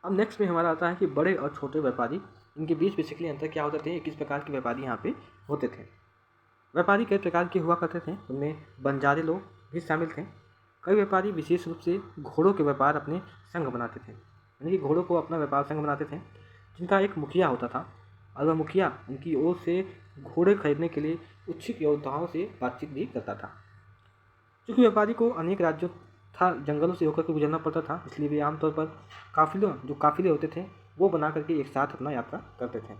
अब नेक्स्ट में हमारा आता है कि बड़े और छोटे व्यापारी, इनके बीच बेसिकली अंतर क्या होते थे, किस प्रकार के व्यापारी यहाँ पे होते थे। व्यापारी कई प्रकार के हुआ करते थे, उनमें बंजारे लोग भी शामिल थे। कई व्यापारी विशेष रूप से घोड़ों के व्यापार अपने संघ बनाते थे, यानी कि घोड़ों को अपना व्यापार संघ बनाते थे, जिनका एक मुखिया होता था और वह मुखिया उनकी ओर से घोड़े खरीदने के लिए इच्छुक योद्धाओं से बातचीत भी करता था। चूँकि व्यापारी को अनेक राज्यों तथा जंगलों से होकर के गुजरना पड़ता था, इसलिए वे आमतौर पर काफ़िले होते थे वो बना करके एक साथ अपना यात्रा करते थे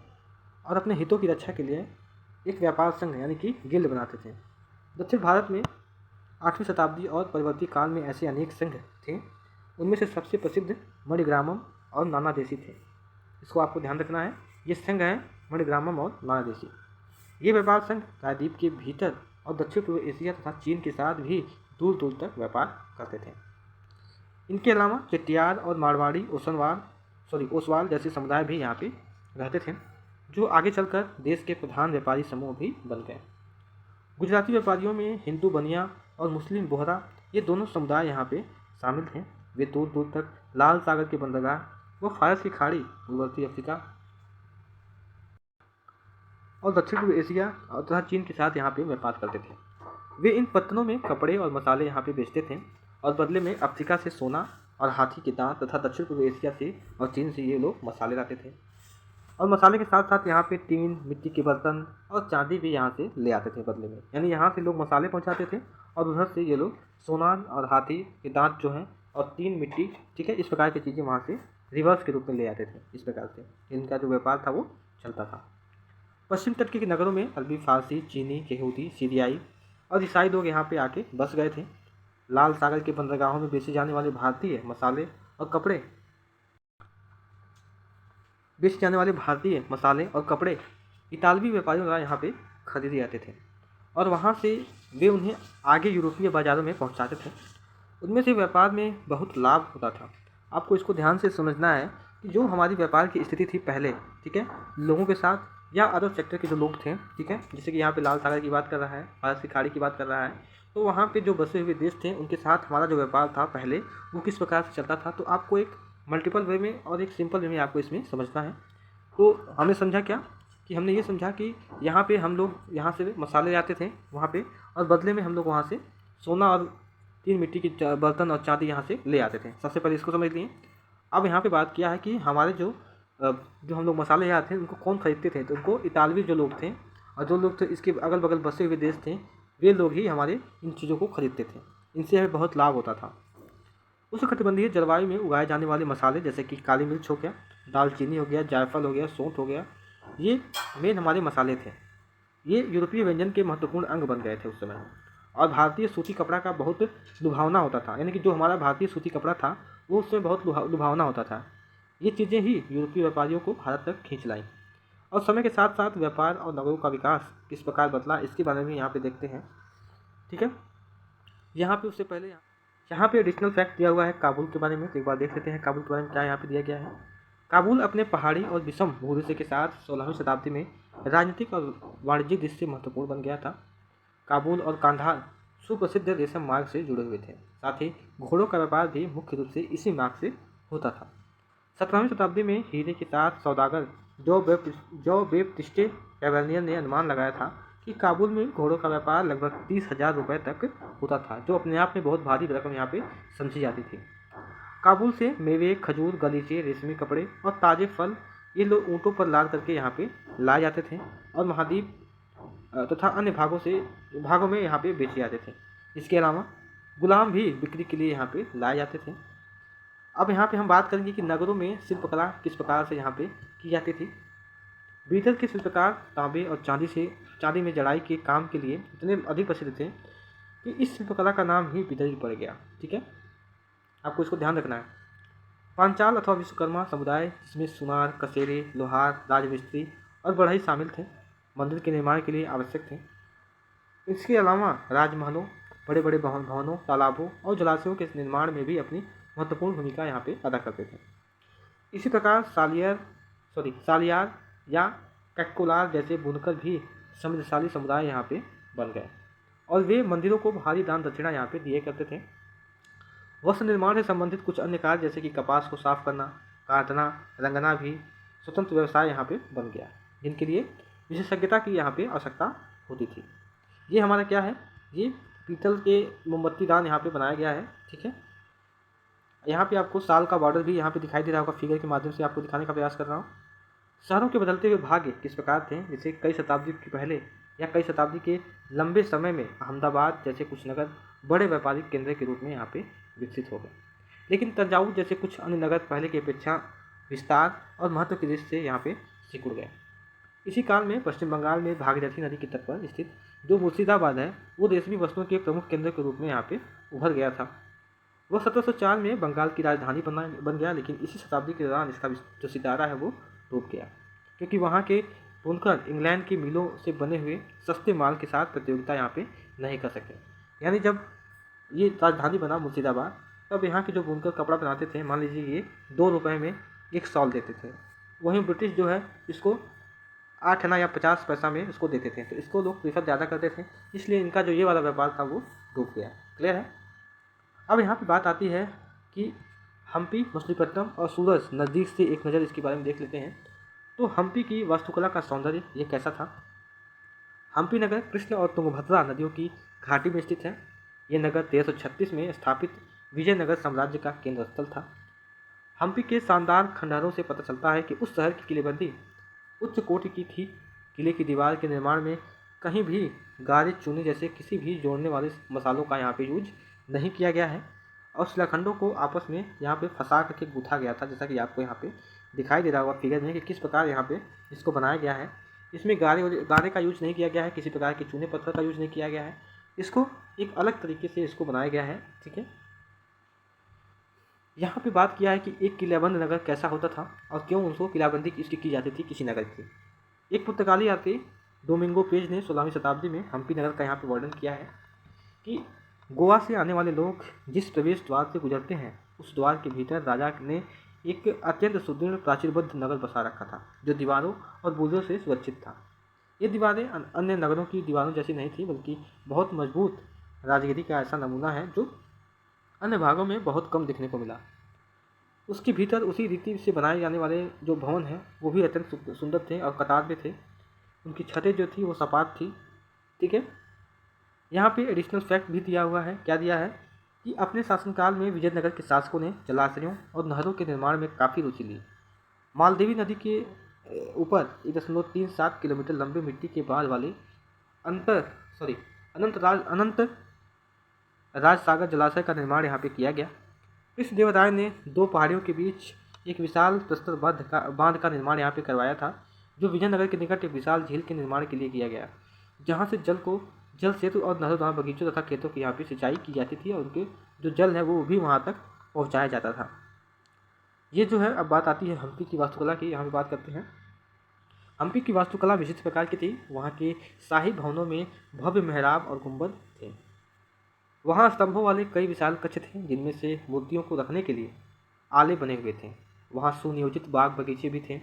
और अपने हितों की रक्षा के लिए एक व्यापार संघ यानी कि गिल्ड बनाते थे। दक्षिण भारत में 8वीं शताब्दी और परवर्ती काल में ऐसे अनेक संघ थे। उनमें से सबसे प्रसिद्ध मणिग्रामम और नानादेशी थे। इसको आपको ध्यान रखना है, ये संघ है मणिग्रामम और नानादेशी। ये व्यापार संघ प्रायद्वीप के भीतर और दक्षिण पूर्व एशिया तथा चीन के साथ भी दूर दूर तक व्यापार करते थे। इनके अलावा चेट्टियार और मारवाड़ी ओसवाल जैसे समुदाय भी यहाँ पे रहते थे, जो आगे चलकर देश के प्रधान व्यापारी समूह भी बन गए। गुजराती व्यापारियों में हिंदू बनिया और मुस्लिम बोहरा, ये दोनों समुदाय यहाँ पे शामिल थे। वे दूर दूर तक लाल सागर के बंदरगाह व फारस की खाड़ी, पूर्ववर्ती अफ्रीका और दक्षिण पूर्व एशिया तथा चीन के साथ यहाँ पे व्यापार करते थे। वे इन पत्तनों में कपड़े और मसाले यहाँ पे बेचते थे और बदले में अफ्रीका से सोना और हाथी के दांत तथा दक्षिण पूर्व एशिया से और चीन से ये लोग मसाले लाते थे। और मसाले के साथ साथ यहाँ पे टीन, मिट्टी के बर्तन और चांदी भी यहाँ से ले आते थे बदले में, यानी यहाँ से लोग मसाले पहुँचाते थे और उधर से ये लोग सोना और हाथी के दांत जो हैं और टीन, मिट्टी, ठीक है, इस प्रकार की चीज़ें वहाँ से रिवर्स के रूप में ले आते थे। इस प्रकार से इनका जो व्यापार था वो चलता था। पश्चिम तट के नगरों में अरबी, फारसी, चीनी, यहूदी, सीरियाई और ईसाई लोग यहाँ पे आके बस गए थे। लाल सागर के बंदरगाहों में बेचे जाने वाले भारतीय मसाले और कपड़े इतालवी व्यापारियों द्वारा यहाँ पे खरीदे जाते थे और वहाँ से वे उन्हें आगे यूरोपीय बाज़ारों में पहुँचाते थे। उनमें से व्यापार में बहुत लाभ होता था। आपको इसको ध्यान से समझना है कि जो हमारी व्यापार की स्थिति थी पहले, ठीक है, लोगों के साथ या अदर सेक्टर के जो लोग थे, ठीक है, जैसे कि यहाँ पे लाल सागर की बात कर रहा है, फारस की खाड़ी की बात कर रहा है, तो वहाँ पे जो बसे हुए देश थे उनके साथ हमारा जो व्यापार था पहले वो किस प्रकार से चलता था। तो आपको एक मल्टीपल वे में और एक सिंपल वे में आपको इसमें समझना है। तो हमने समझा क्या कि हमने ये समझा कि यहाँ पे हम लोग यहाँ से मसाले लाते थे वहाँ पे और बदले में हम लोग वहाँ से सोना और तीन मिट्टी की बर्तन और चांदी यहाँ से ले आते थे। सबसे पहले इसको समझ लिए। अब यहाँ पे बात किया है कि हमारे जो हम लोग मसाले यहाँ थे उनको कौन खरीदते थे, तो उनको इतालवी जो लोग थे और जो लोग थे इसके अगल बगल बसे हुए देश थे, वे लोग ही हमारे इन चीज़ों को खरीदते थे। इनसे हमें बहुत लाभ होता था। उष्णकटिबंधीय जलवायु में उगाए जाने वाले मसाले जैसे कि काली मिर्च हो गया, दालचीनी हो गया, जायफल हो गया, सौंठ हो गया, ये मेन हमारे मसाले थे। ये यूरोपीय व्यंजन के महत्वपूर्ण अंग बन गए थे उस समय। और भारतीय सूती कपड़ा का बहुत लुभावना होता था, यानी कि जो हमारा भारतीय सूती कपड़ा था वो उसमें बहुत लुभावना होता था। ये चीज़ें ही यूरोपीय व्यापारियों को भारत तक खींच लाई। और समय के साथ साथ व्यापार और नगरों का विकास किस प्रकार बदला, इसके बारे में यहाँ पे देखते हैं। ठीक है, यहाँ पे उससे पहले यहाँ पे एडिशनल फैक्ट दिया हुआ है काबुल के बारे में, तो एक बार देख लेते हैं काबुल के बारे में क्या यहाँ पे दिया गया है। काबुल अपने पहाड़ी और विषम भूदृश्य के साथ 16वीं शताब्दी में राजनीतिक और वाणिज्यिक दृष्टि से महत्वपूर्ण बन गया था। काबुल और कांधार सुप्रसिद्ध रेशम मार्ग से जुड़े हुए थे, साथ ही घोड़ों का व्यापार भी मुख्य रूप से इसी मार्ग से होता था। 17वीं शताब्दी में हीरे के साथ सौदागर जो बेप्टिस्टे कैवेलियर ने अनुमान लगाया था कि काबुल में घोड़ों का व्यापार लगभग 30,000 रुपये तक होता था, जो अपने आप में बहुत भारी रकम यहाँ पे समझी जाती थी। काबुल से मेवे, खजूर, गलीचे, रेशमी कपड़े और ताज़े फल ये लोग ऊँटों पर लाद करके यहाँ पे लाए जाते थे और महाद्वीप तथा अन्य भागों में यहाँ पे बेचे जाते थे। इसके अलावा गुलाम भी बिक्री के लिए यहाँ पे लाए जाते थे। अब यहाँ पे हम बात करेंगे कि नगरों में शिल्पकला किस प्रकार से यहाँ पे की जाती थी। बीदर के शिल्पकार तांबे और चांदी में जड़ाई के काम के लिए इतने अधिक प्रसिद्ध थे कि इस शिल्पकला का नाम ही बिदरी पड़ गया। ठीक है, आपको इसको ध्यान रखना है। पांचाल अथवा विश्वकर्मा समुदाय, जिसमें सुनार, कसेरे, लोहार, राजमिस्त्री और बढ़ई शामिल थे, मंदिर के निर्माण के लिए आवश्यक थे। इसके अलावा राजमहलों, बड़े बड़े भवनों, तालाबों और जलाशयों के निर्माण में भी अपनी महत्वपूर्ण भूमिका यहाँ पे अदा करते थे। इसी प्रकार सालियार या कैक्कोलार जैसे बुनकर भी समृद्धशाली समुदाय यहाँ पे बन गए और वे मंदिरों को भारी दान दक्षिणा यहाँ पे दिए करते थे। वस्त्र निर्माण से संबंधित कुछ अन्य कार्य जैसे कि कपास को साफ करना, काटना, रंगना भी स्वतंत्र व्यवसाय यहाँ पे बन गया, जिनके लिए विशेषज्ञता की यहाँ पे आवश्यकता होती थी। ये हमारा क्या है, ये पीतल के मोमबत्ती दान यहाँ पे बनाया गया है। ठीक है, यहाँ पे आपको साल का बॉर्डर भी यहाँ पे दिखाई दे रहा होगा, फिगर के माध्यम से आपको दिखाने का प्रयास कर रहा हूँ। शहरों के बदलते हुए भाग्य किस प्रकार थे, जैसे कई शताब्दी के पहले या कई शताब्दी के लंबे समय में अहमदाबाद जैसे कुछ नगर बड़े व्यापारिक केंद्र के रूप में यहाँ पे विकसित हो गए, लेकिन तंजावुर जैसे कुछ अन्य नगर पहले की अपेक्षा विस्तार और महत्व की दृष्टि से यहाँ पे सिकुड़ गए। इसी काल में पश्चिम बंगाल में भागीरथी नदी के तट पर स्थित जो मुर्शिदाबाद है, वो रेशमी वस्तुओं के प्रमुख केंद्र के रूप में यहाँ पे उभर गया था। वह 1704 में बंगाल की राजधानी बन गया, लेकिन इसी शताब्दी के दौरान इसका जो सितारा है वो डूब गया, क्योंकि वहाँ के बुनकर इंग्लैंड की मिलों से बने हुए सस्ते माल के साथ प्रतियोगिता यहाँ पे नहीं कर सके। यानी जब ये राजधानी बना मुर्शिदाबाद, तब यहाँ के जो बुनकर कपड़ा बनाते थे, मान लीजिए ये 2 रुपये में एक शॉल देते थे, वहीं ब्रिटिश जो है इसको 8 आना या 50 पैसा में इसको देते थे, तो इसको लोग प्रीफर ज़्यादा करते थे, इसलिए इनका जो ये वाला व्यापार था वो डूब गया। क्लियर है। अब यहाँ पे बात आती है कि हम्पी, मछलीपट्टनम और सूरज नज़दीक से एक नज़र इसके बारे में देख लेते हैं। तो हम्पी की वास्तुकला का सौंदर्य ये कैसा था। हम्पी नगर कृष्ण और तुंगभद्रा नदियों की घाटी में स्थित है। ये नगर 1336 में स्थापित विजयनगर साम्राज्य का केंद्र स्थल था। हम्पी के शानदार खंडहरों से पता चलता है कि उस शहर की किलेबंदी उच्च कोटि की थी। किले की दीवार के निर्माण में कहीं भी गारे चूने जैसे किसी भी जोड़ने वाले मसालों का यहाँ पे यूज नहीं किया गया है, और शिलाखंडों को आपस में यहाँ पे फंसा करके गूंथा गया था, जैसा कि आपको यहाँ पे दिखाई दे रहा होगा फिगर में कि किस प्रकार यहाँ पे इसको बनाया गया है। इसमें गारे का यूज नहीं किया गया है, किसी प्रकार के चूने पत्थर का यूज नहीं किया गया है, इसको एक अलग तरीके से इसको बनाया गया है। ठीक है, यहाँ पे बात किया है कि एक किलेबंद नगर कैसा होता था और क्यों उसको किलाबंदी इसकी की जाती थी किसी नगर की। एक पुर्तगाली यात्री डोमिंगो पेज ने 16वीं शताब्दी में हम्पी नगर का यहाँ पे वर्णन किया है कि गोवा से आने वाले लोग जिस प्रवेश द्वार से गुजरते हैं, उस द्वार के भीतर राजा ने एक अत्यंत सुदृढ़ प्राचीरबद्ध नगर बसा रखा था, जो दीवारों और बुर्जों से सुरक्षित था। ये दीवारें अन्य नगरों की दीवारों जैसी नहीं थी, बल्कि बहुत मजबूत राजगिरी का ऐसा नमूना है जो अन्य भागों में बहुत कम देखने को मिला। उसके भीतर उसी रीति से बनाए जाने वाले जो भवन हैं वो भी अत्यंत सुंदर थे और कतार में थे। उनकी छतें जो थी वो सपाट थी। ठीक है, यहाँ पे एडिशनल फैक्ट भी दिया हुआ है। क्या दिया है कि अपने शासनकाल में विजयनगर के शासकों ने जलाशयों और नहरों के निर्माण में काफ़ी रुचि ली। मालदेवी नदी के ऊपर 1.37 किलोमीटर लंबे मिट्टी के बाल वाले अनंत राज सागर जलाशय का निर्माण यहाँ पे किया गया। इस देवराय ने 2 पहाड़ियों के बीच एक विशाल प्रस्तर बांध का निर्माण यहाँ पे करवाया था, जो विजयनगर के निकट एक विशाल झील के निर्माण के लिए किया गया, जहाँ से जल सेतु और नहरों द्वारा बगीचों तथा खेतों की यहाँ पे सिंचाई की जाती थी और उनके जो जल है वो भी वहाँ तक पहुँचाया जाता था। ये जो है, अब बात आती है हम्पी की वास्तुकला की। यहाँ पे बात करते हैं। हम्पी की वास्तुकला विशिष्ट प्रकार की थी। वहाँ के शाही भवनों में भव्य मेहराब और गुंबद थे। वहाँ स्तंभों वाले कई विशाल कक्ष थे, जिनमें से मूर्तियों को रखने के लिए आले बने हुए थे। वहाँ सुनियोजित बाग बगीचे भी थे,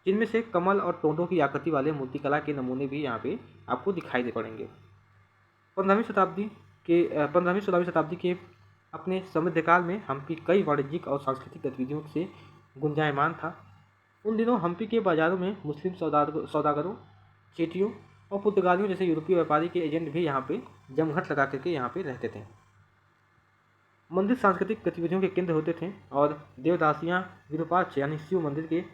जिनमें से कमल और टोंडों की आकृति वाले मूर्तिकला के नमूने भी यहाँ पे आपको दिखाई दे पड़ेंगे। 15वीं-16वीं शताब्दी के अपने समृद्धकाल में हम्पी कई वाणिज्यिक और सांस्कृतिक गतिविधियों से गुंजायमान था। उन दिनों हम्पी के बाज़ारों में मुस्लिम सौदागरों, चेटियों और पुर्तगालियों जैसे यूरोपीय व्यापारी के एजेंट भी यहाँ पे जमघट लगा करके यहाँ पे रहते थे। मंदिर सांस्कृतिक गतिविधियों के केंद्र होते थे और देवदासियाँ विरूपाक्ष यानी शिव मंदिर के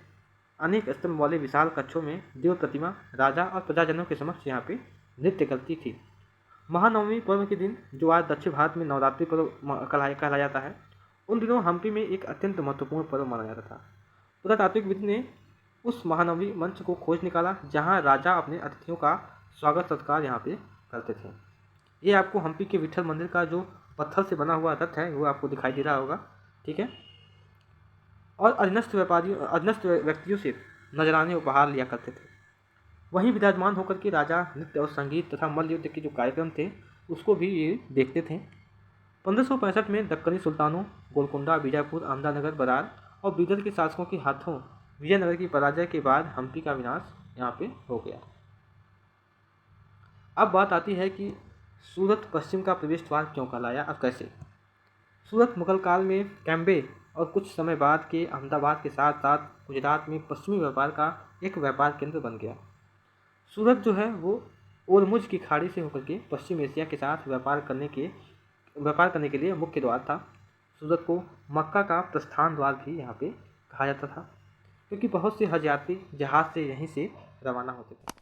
अनेक स्तंभ वाले विशाल कक्षों में देव प्रतिमा राजा और प्रजाजनों के समक्ष यहाँ पे नृत्य करती थी। महानवमी पर्व के दिन, जो आज दक्षिण भारत में नवरात्रि पर्व कहलाया जाता है, उन दिनों हम्पी में एक अत्यंत महत्वपूर्ण पर्व माना जाता था। पुरातात्विकविद ने उस महानवमी मंच को खोज निकाला जहाँ राजा अपने अतिथियों का स्वागत सत्कार यहाँ पे करते थे। ये आपको हम्पी के विठल मंदिर का जो पत्थर से बना हुआ रथ है वो आपको दिखाई दे रहा होगा। ठीक है, और अधीनस्थ व्यक्तियों से नजराने उपहार लिया करते थे। वहीं विराजमान होकर के राजा नृत्य और संगीत तथा मल्ल युद्ध के जो कार्यक्रम थे उसको भी ये देखते थे। 1565 में दक्कनी सुल्तानों गोलकुंडा, बीजापुर, अहमदनगर, बरार और बीदर के शासकों के हाथों विजयनगर की पराजय के बाद हम्पी का विनाश यहाँ पे हो गया। अब बात आती है कि सूरत पश्चिम का प्रवेश द्वार क्यों कहलाया और कैसे। सूरत मुगल काल में कैम्बे और कुछ समय बाद के अहमदाबाद के साथ साथ गुजरात में पश्चिमी व्यापार का एक व्यापार केंद्र बन गया। सूरत जो है वो ओरमुझ की खाड़ी से होकर के पश्चिम एशिया के साथ व्यापार करने के लिए मुख्य द्वार था। सूरत को मक्का का प्रस्थान द्वार भी यहाँ पे कहा जाता था, क्योंकि बहुत से हज यात्री जहाज़ से यहीं से रवाना होते थे।